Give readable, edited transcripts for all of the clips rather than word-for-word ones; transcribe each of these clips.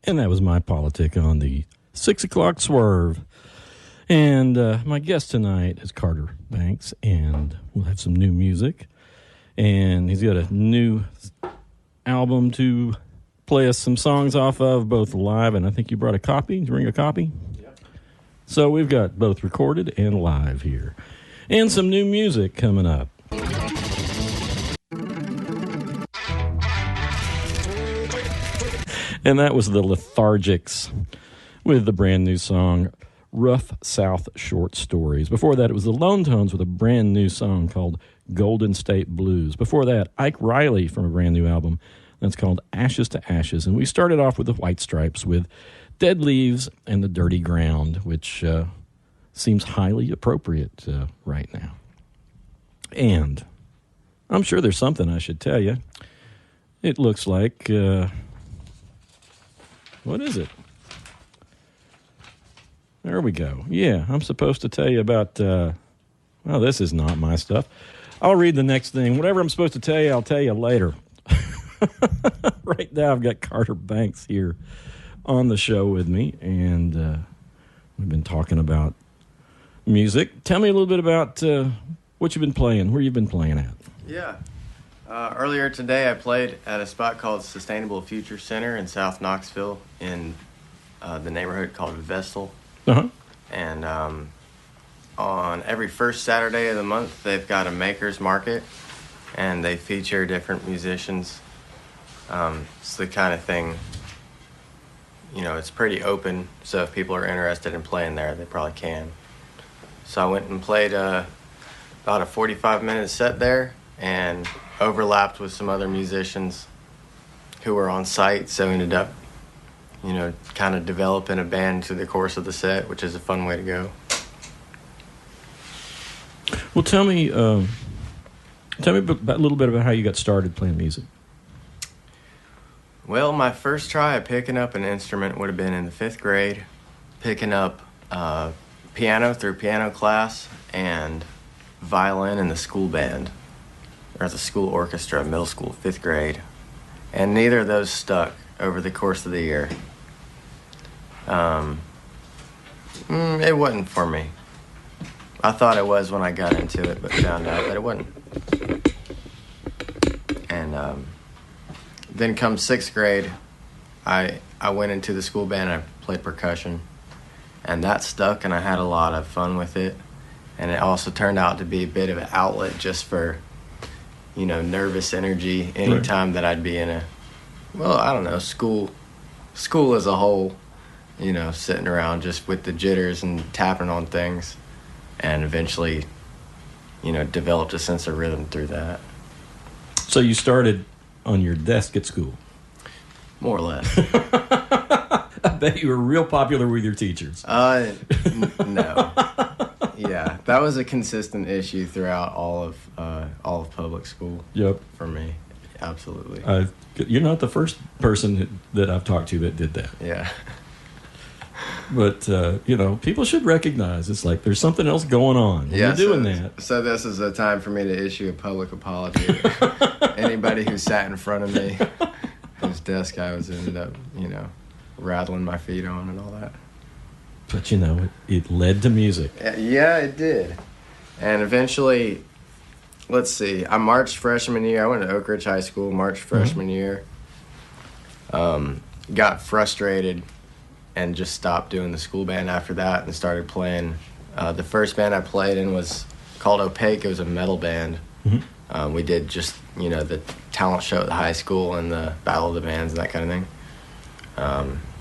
And that was my politic on the 6 o'clock swerve. And my guest tonight is Carter Banks, and we'll have some new music. And he's got a new album to play us some songs off of, both live, and I think you brought a copy. Did you bring a copy? Yep. So we've got both recorded and live here. And some new music coming up. And that was the Lethargics with the brand new song, Rough South Short Stories. Before that, it was the Lone Tones with a brand new song called Golden State Blues. Before that, Ike Riley from a brand new album that's called Ashes to Ashes. And we started off with the White Stripes with Dead Leaves and the Dirty Ground, which seems highly appropriate right now. And I'm sure there's something I should tell you. It looks like... what is it? There we go. Yeah, I'm supposed to tell you about... well, this is not my stuff. I'll read the next thing. Whatever I'm supposed to tell you, I'll tell you later. Right now, I've got Carter Banks here on the show with me, and we've been talking about music. Tell me a little bit about what you've been playing, where you've been playing at. Yeah. Earlier today, I played at a spot called Sustainable Future Center in South Knoxville in the neighborhood called Vestal. Uh-huh. And on every first Saturday of the month, they've got a maker's market, and they feature different musicians. It's the kind of thing, you know, it's pretty open, so if people are interested in playing there, they probably can. So I went and played about a 45-minute set there and overlapped with some other musicians who were on site, so ended up, you know, kind of developing a band through the course of the set, which is a fun way to go. Well, tell me a little bit about how you got started playing music. Well, my first try at picking up an instrument would have been in the 5th grade, picking up piano through piano class and violin in the school band, or the school orchestra, middle school, 5th grade. And neither of those stuck over the course of the year. It wasn't for me. I thought it was when I got into it, but found out that it wasn't. And then come 6th grade, I went into the school band and I played percussion. And that stuck, and I had a lot of fun with it. And it also turned out to be a bit of an outlet just for, you know, nervous energy anytime that I'd be in a, well, I don't know, school as a whole, you know, sitting around just with the jitters and tapping on things, and eventually, you know, developed a sense of rhythm through that. So you started on your desk at school? More or less. I bet you were real popular with your teachers. No. Yeah, that was a consistent issue throughout all of public school. Yep. For me, absolutely. You're not the first person that I've talked to that did that. Yeah. But, you know, people should recognize it's like there's something else going on. Yeah, you're doing that. So this is a time for me to issue a public apology to anybody who sat in front of me, whose desk I ended up, you know, rattling my feet on and all that. But, you know, it led to music. Yeah, it did. And eventually, let's see, I marched freshman year. I went to Oak Ridge High School, marched freshman year. Got frustrated and just stopped doing the school band after that and started playing. The first band I played in was called Opaque. It was a metal band. Mm-hmm. We did just, you know, the talent show at the high school and the Battle of the Bands and that kind of thing.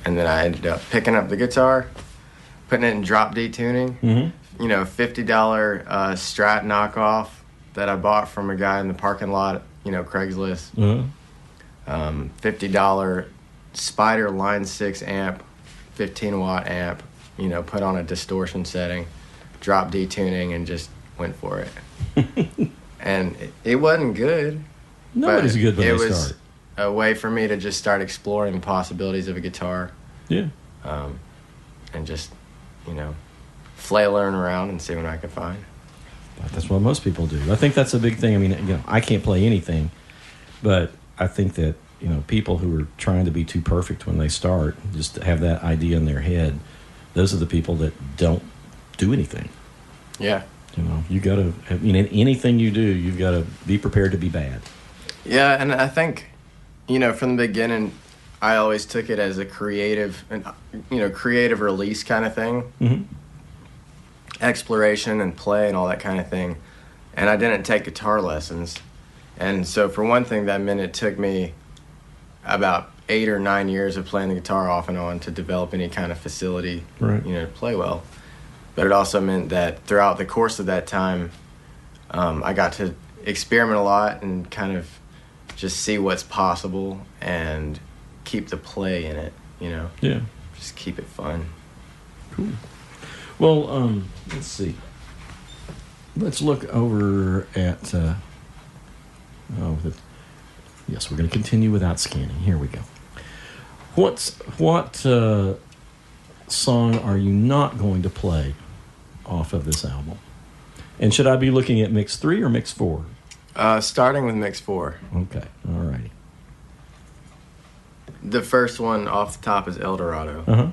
And then I ended up picking up the guitar, putting it in drop D tuning. Mm-hmm. You know, $50 Strat knockoff that I bought from a guy in the parking lot, you know, Craigslist. Mm-hmm. $50 Spider Line 6 amp, 15-watt amp, you know, put on a distortion setting, drop D tuning, and just went for it. And it wasn't good. Nobody's good when they start. It was a way for me to just start exploring the possibilities of a guitar. Yeah. And just, you know, flailing around and see what I could find. That's what most people do. I think that's a big thing. I mean, you know, I can't play anything, but I think that people who are trying to be too perfect when they start, just have that idea in their head. Those are the people that don't do anything. Yeah. You got to, anything you do, you've got to be prepared to be bad. Yeah, and I think, from the beginning, I always took it as a creative release kind of thing. Mm-hmm. Exploration and play and all that kind of thing. And I didn't take guitar lessons. And so for one thing, that meant it took me about 8 or 9 years of playing the guitar off and on to develop any kind of facility, right. To play well. But it also meant that throughout the course of that time, I got to experiment a lot and kind of just see what's possible and keep the play in it, Yeah. Just keep it fun. Cool. Well, let's see. Let's look over at... yes, we're going to continue without scanning. Here we go. What song are you not going to play off of this album? And should I be looking at mix 3 or mix 4? Starting with mix 4. Okay, all righty. The first one off the top is El Dorado. Uh-huh.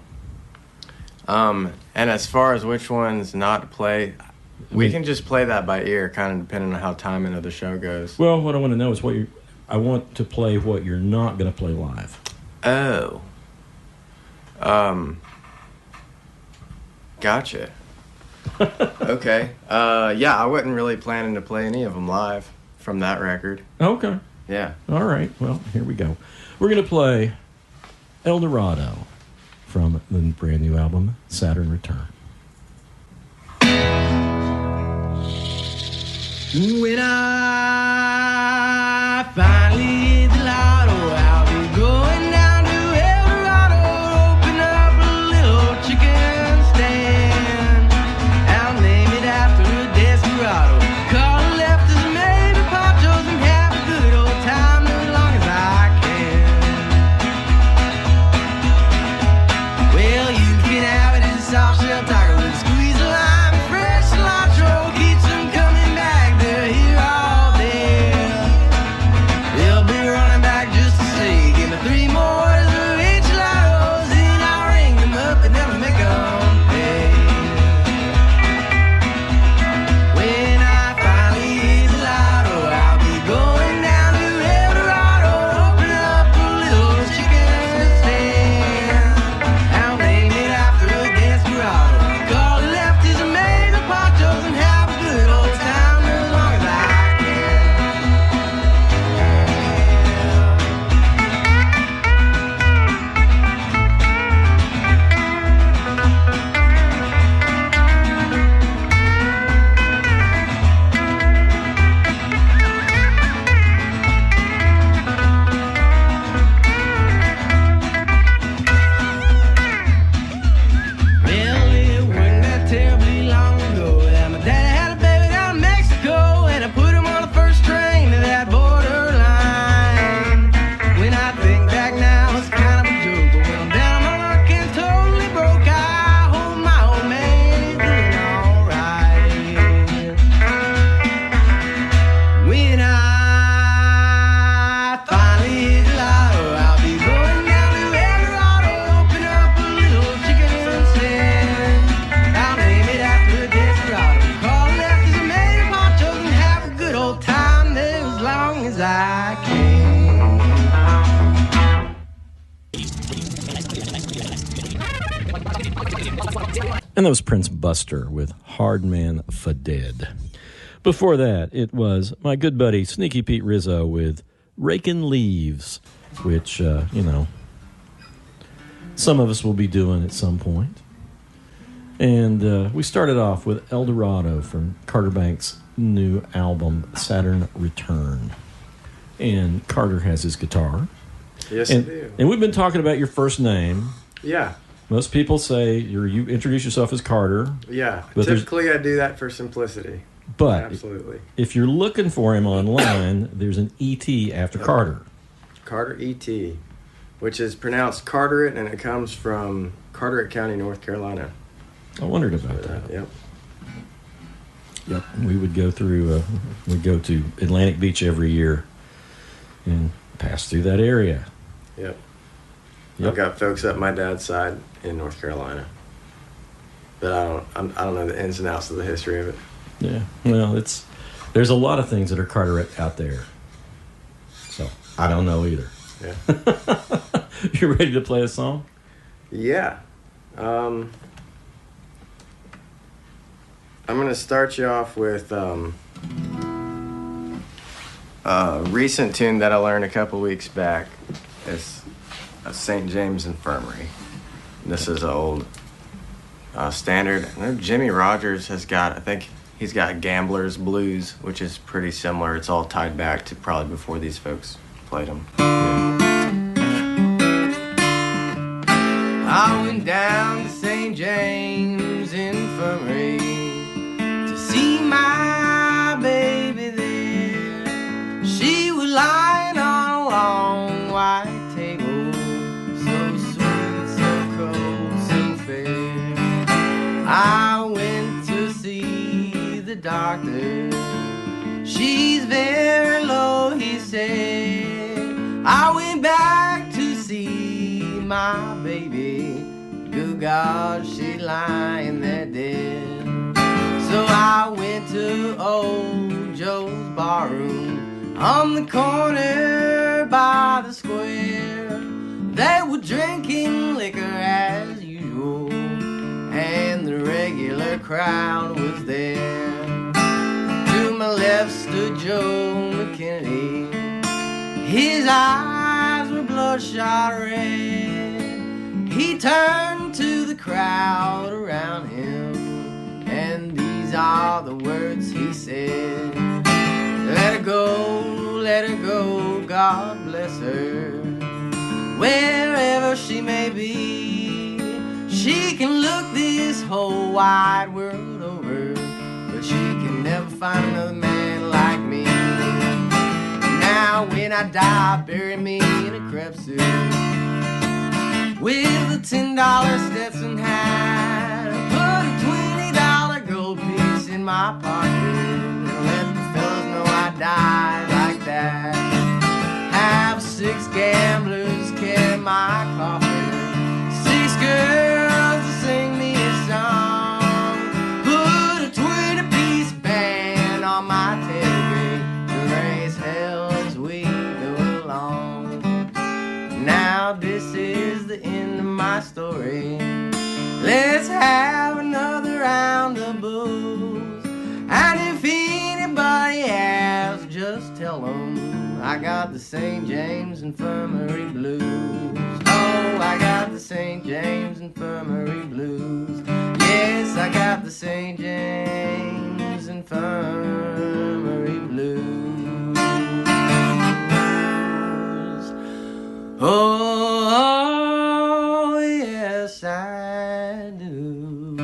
And as far as which ones not to play, we can just play that by ear, kind of depending on how timing of the show goes. Well, what I want to know is I want to play what you're not going to play live. Oh. Gotcha. Okay. Yeah, I wasn't really planning to play any of them live from that record. Okay. Yeah. All right. Well, here we go. We're going to play El Dorado from the brand new album, Saturn Return. When I finally hit the lotto, I'll be going down to El Dorado, open up a little chicken stand. I'll name it after a desperado. Call it left as maybe ponchos and have a good old time as long as I can. Well, you can have it as a soft shell taco with a squeeze of lime, fresh cilantro, keeps them coming back. They're here all day. They'll be running back just to see. Give me 3 more of enchiladas, and I'll ring them up and never make them pay. When I finally hit the lotto, I'll be going down to El Dorado, open up a little chicken stand. I'll name it after a desperado. Call it lefties and maybe ponchos and have a good old time as long as I can. Well, it wasn't that terribly long ago that my daddy had a baby down in Mexico, and I put him on the first train to that borderline. When I think back now, it's kind of a joke, but when I'm down on my luck and totally broke, I hope my old man is doing alright. When I finally hit the lotto, I'll be going down to El Dorado, open up a little chicken stand. I'll name it after a desperado. Call lefties and maybe ponchos and have a good old time there as long as I can. And that was Prince Buster with Hard Man for Dead. Before that, it was my good buddy Sneaky Pete Rizzo with Rakin' Leaves, which, some of us will be doing at some point. And we started off with El Dorado from Carter Banks' new album, Saturn Return. And Carter has his guitar. Yes, and, I do. And we've been talking about your first name. Yeah, Most people say you introduce yourself as Carter. yeah. But Typically, I do that for simplicity. But Absolutely. if you're looking for him online, there's an E.T. after Carter. Carter E.T., which is pronounced Carteret, and it comes from Carteret County, North Carolina. I wondered about that. Yep. Yep. We would go through, we'd go to Atlantic Beach every year. And Pass through that area. Yep. Yep. I've got folks up my dad's side in North Carolina, but I don't know the ins and outs of the history of it. Yeah. Well, there's a lot of things that are Carteret out there. So I don't know either. Yeah. You ready to play a song? Yeah. I'm going to start you off with a recent tune that I learned a couple weeks back. It's St. James Infirmary. This is an old standard. I know Jimmy Rogers has got, I think he's got Gambler's Blues, which is pretty similar. It's all tied back to probably before these folks played them. I went down to St. James Infirmary to see my baby there. She was lying on a long white table, so sweet, so cold, so fair. I went to see the doctor. She's very low, he said. I went back to see my baby. Good God, she lying there dead. So I went to old Joe's barroom on the corner by the square. They were drinking liquor as usual, and the regular crowd was there. To my left stood Joe McKinney. His eyes were bloodshot red. He turned to the crowd around him, and these are the words he said. Let her go, God bless her. Wherever she may be, she can look this whole wide world over, but she can never find another man like me. Now when I die, bury me in a crepe suit with a $10 Stetson hat. Put a $20 gold piece in my pocket and let the fellas know I died like that. Have 6 gamblers carry my coffin, 6 girls to sing me a song. Put a 20-piece band on my tailgate to raise hell as we go along. Now this is the end of my story. Let's have another round of booze. And if anybody asks, just tell them I got the St. James Infirmary blues. Oh, I got the St. James Infirmary blues. Yes, I got the St. James Infirmary blues. Oh, yes, I do.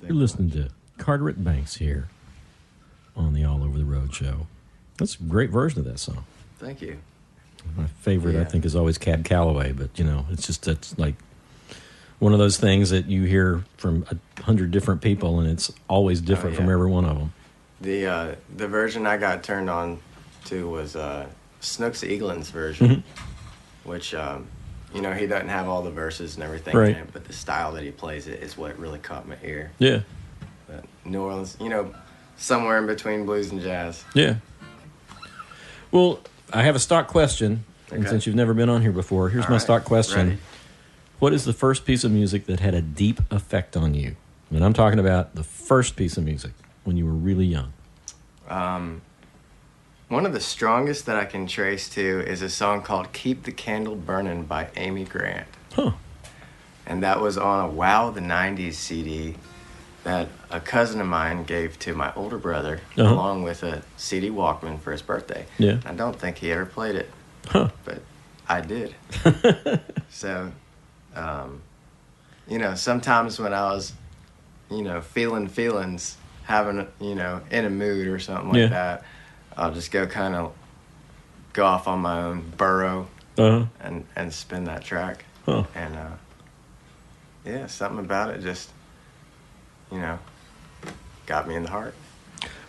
You're listening to Carteret Banks here on the All Over the Road show. That's a great version of that song. Thank you. My favorite, I Yeah. think, is always Cab Calloway, but, it's like one of those things that you hear from 100 different people, and it's always different from yeah. every one of them. The version I got turned on to was Snooks Eaglin's version, which he doesn't have all the verses and everything Right. in it, but the style that he plays it is what really caught my ear. Yeah, But New Orleans, somewhere in between blues and jazz. yeah. Well, I have a stock question, and Okay. since you've never been on here before, here's All my right. stock question. Ready. What is the first piece of music that had a deep effect on you? And I'm talking about the first piece of music when you were really young. One of the strongest that I can trace to is a song called Keep the Candle Burning by Amy Grant. Huh. And that was on a Wow the 90s CD that a cousin of mine gave to my older brother, Uh-huh. along with a CD Walkman for his birthday. Yeah. I don't think he ever played it, Huh. but I did. So, sometimes when I was, feeling feelings, having, in a mood or something like Yeah. that, I'll just go off on my own burrow Uh-huh. and spin that track. Huh. And, something about it just you know, got me in the heart.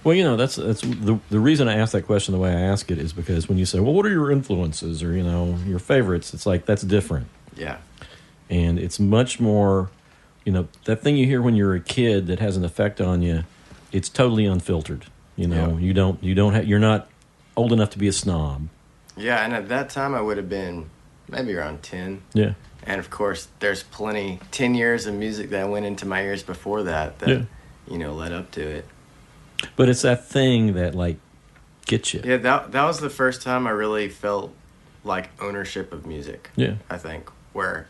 Well, you know, that's the reason I ask that question the way I ask it is because when you say, well, what are your influences or, you know, your favorites, it's like that's different. Yeah. And it's much more, you know, that thing you hear when you're a kid that has an effect on you, it's totally unfiltered. You know, you're not old enough to be a snob. Yeah, and at that time I would have been maybe around 10. Yeah. And of course, there's 10 years of music that went into my ears before that, you know, led up to it. But it's that thing that, like, gets you. Yeah, that was the first time I really felt like ownership of music. Yeah. I think, where,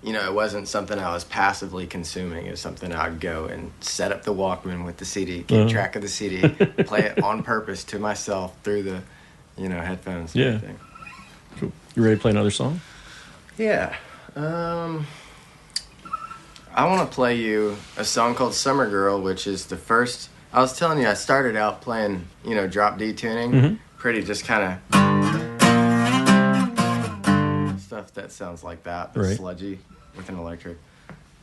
you know, it wasn't something I was passively consuming. It was something I'd go and set up the Walkman with the CD, get track of the CD, play it on purpose to myself through the, you know, headphones and everything. Cool. You ready to play another song? Yeah. I want to play you a song called Summer Girl, which is the first... I was telling you, I started out playing, you know, drop D tuning. Pretty just kind of... stuff that sounds like that, but sludgy with an electric.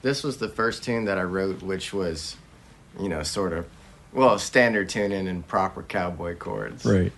This was the first tune that I wrote, which was, you know, sort of... well, standard tuning and proper cowboy chords. Right.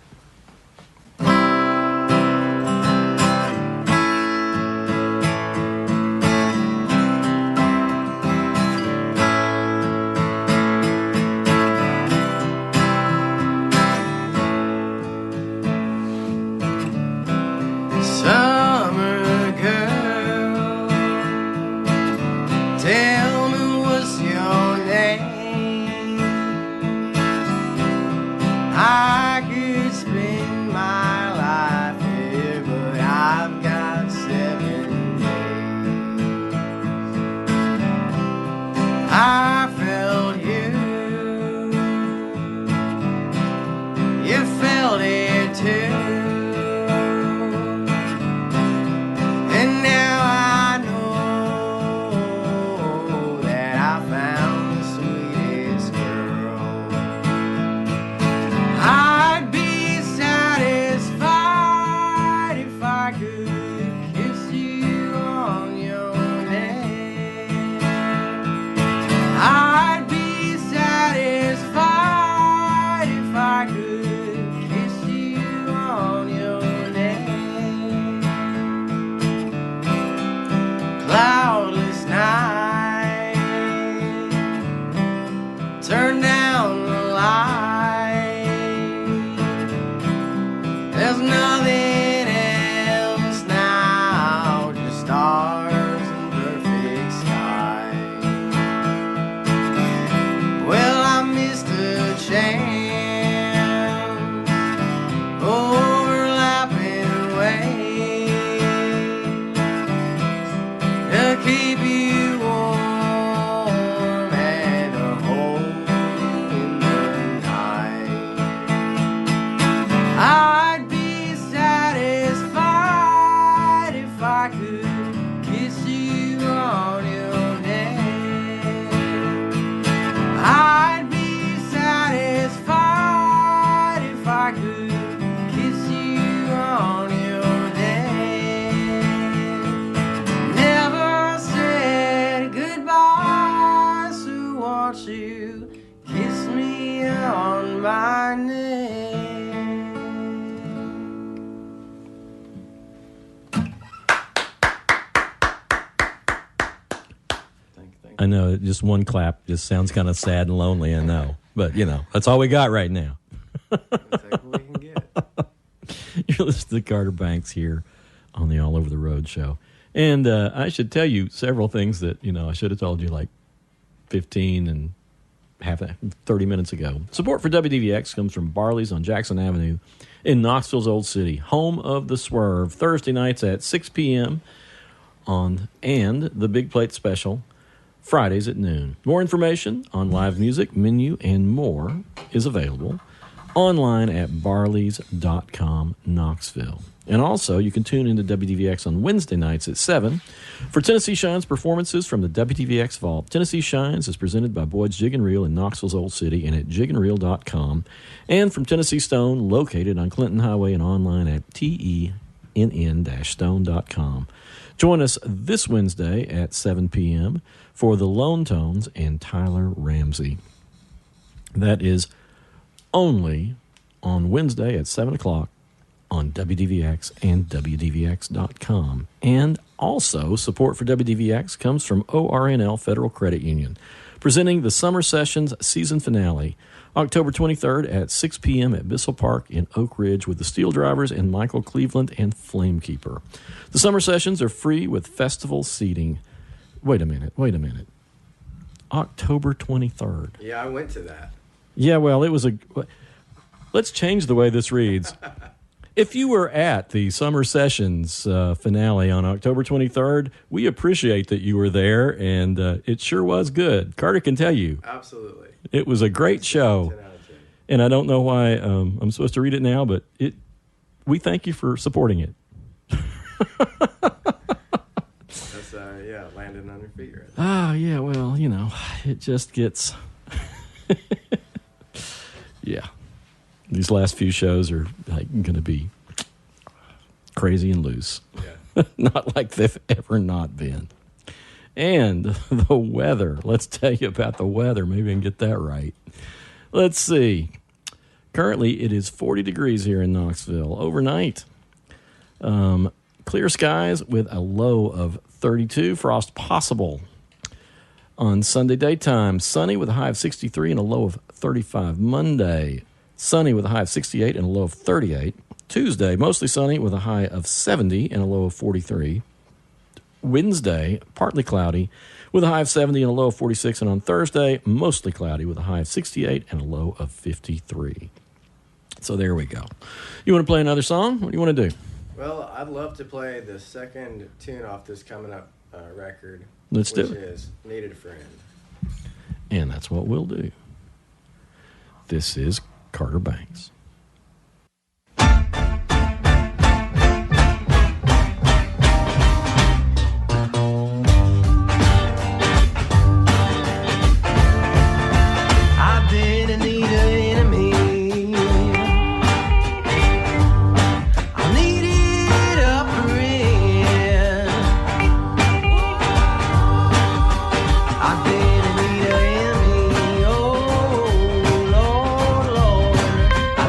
I know, just one clap just sounds kind of sad and lonely, I know. But, you know, that's all we got right now. We'll take what we can get. You're listening to Carter Banks here on the All Over the Road show. And I should tell you several things that, you know, I should have told you like 15 and 30 minutes ago. Support for WDVX comes from Barley's on Jackson Avenue in Knoxville's Old City, home of The Swerve, Thursday nights at 6 p.m. and the Big Plate Special, Fridays at noon. More information on live music, menu, and more is available online at barleys.com Knoxville. And also, you can tune into WDVX on Wednesday nights at 7 for Tennessee Shines performances from the WDVX Vault. Tennessee Shines is presented by Boyd's Jig and Reel in Knoxville's Old City and at jigandreel.com, and from Tennessee Stone, located on Clinton Highway and online at tenn-stone.com. Join us this Wednesday at 7 p.m. for the Lone Tones and Tyler Ramsey. That is only on Wednesday at 7 o'clock on WDVX and WDVX.com. And also, support for WDVX comes from ORNL Federal Credit Union, presenting the Summer Sessions season finale, October 23rd at 6 p.m. at Bissell Park in Oak Ridge with the Steel Drivers and Michael Cleveland and Flamekeeper. The Summer Sessions are free with festival seating. Wait a minute. October 23rd. Yeah, I went to that. Yeah, well, it was a... Let's change the way this reads. If you were at the Summer Sessions finale on October 23rd, we appreciate that you were there, and it sure was good. Carter can tell you. Absolutely. It was a great show. 10 out of 10. And I don't know why I'm supposed to read it now, but we thank you for supporting it. That's, landing on your feet right there. Ah, yeah, well, it just gets... Yeah. These last few shows are going to be crazy and loose. Yeah. Not like they've ever not been. And the weather. Let's tell you about the weather. Maybe I can get that right. Let's see. Currently, it is 40 degrees here in Knoxville. Overnight, clear skies with a low of 32. Frost possible. On Sunday daytime, sunny with a high of 63 and a low of 35. Monday, sunny with a high of 68 and a low of 38. Tuesday, mostly sunny with a high of 70 and a low of 43. Wednesday, partly cloudy with a high of 70 and a low of 46. And on Thursday, mostly cloudy with a high of 68 and a low of 53. So there we go. You want to play another song? What do you want to do? Well, I'd love to play the second tune off this coming up record. Let's do it. Which is Needed a Friend. And that's what we'll do. This is Carter Banks. I've been in need of enemy. I needed a friend. I've been in need of enemy. Oh Lord, Lord. I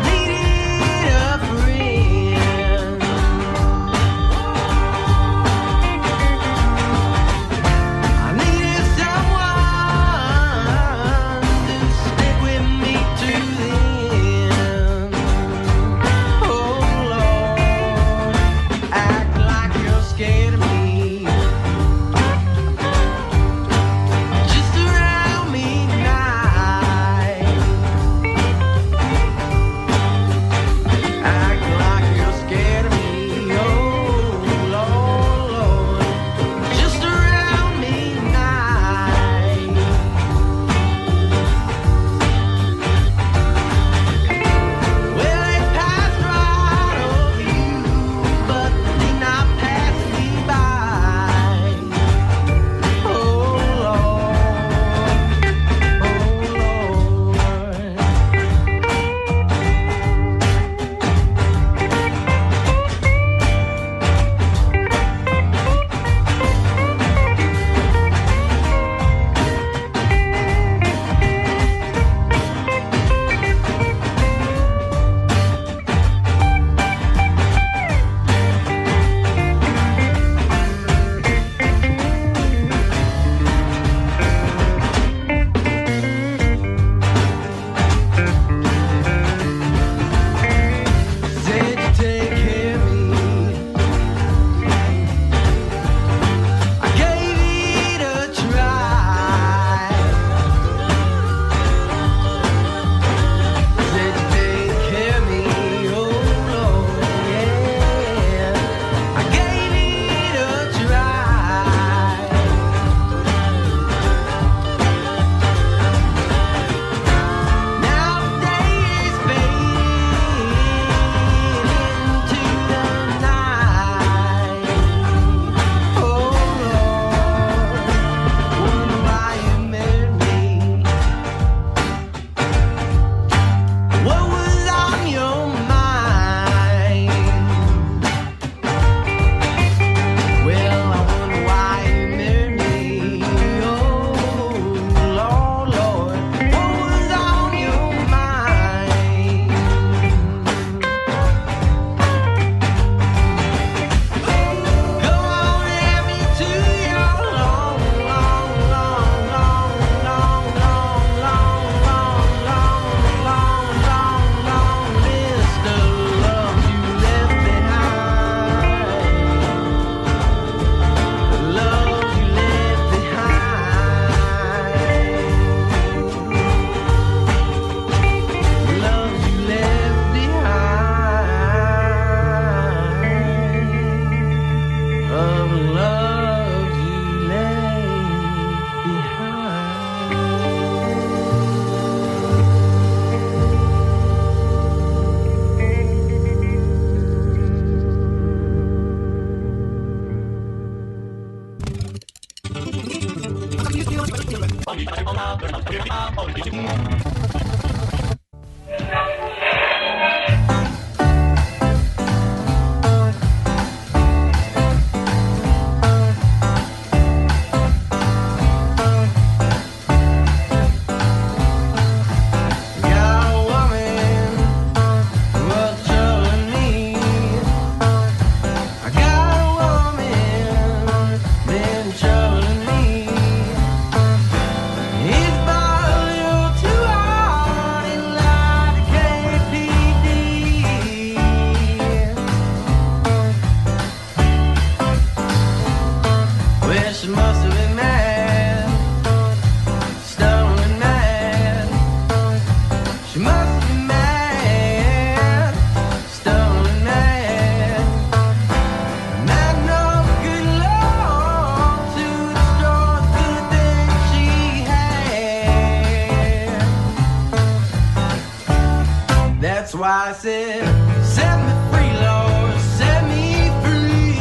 That's why I said, set me free, Lord, set me free.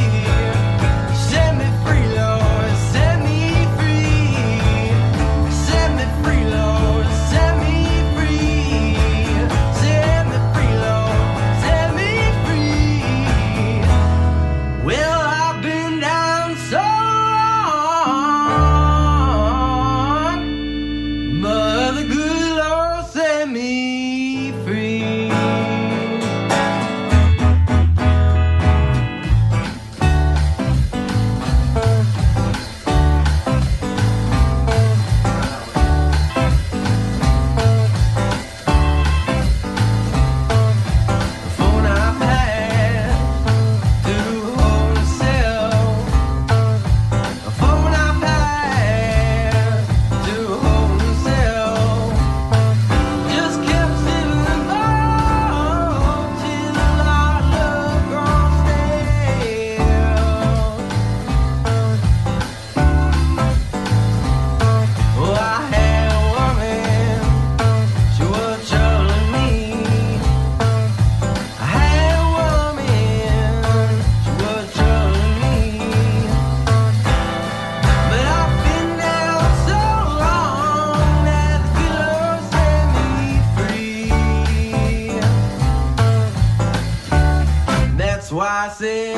Set me free, Lord, set me free. Set me free, Lord, set me free. Set me free, Lord, set me free. Well, I've been down so long, but the good Lord set me free. Before I pass through home cell, before I pass through home cell, just kept sitting low till our love grown stale. Oh, I had a woman, she was troubling me. I had a woman, she was troubling me. But I've been down so long that the good Lord set me free. That's why I said,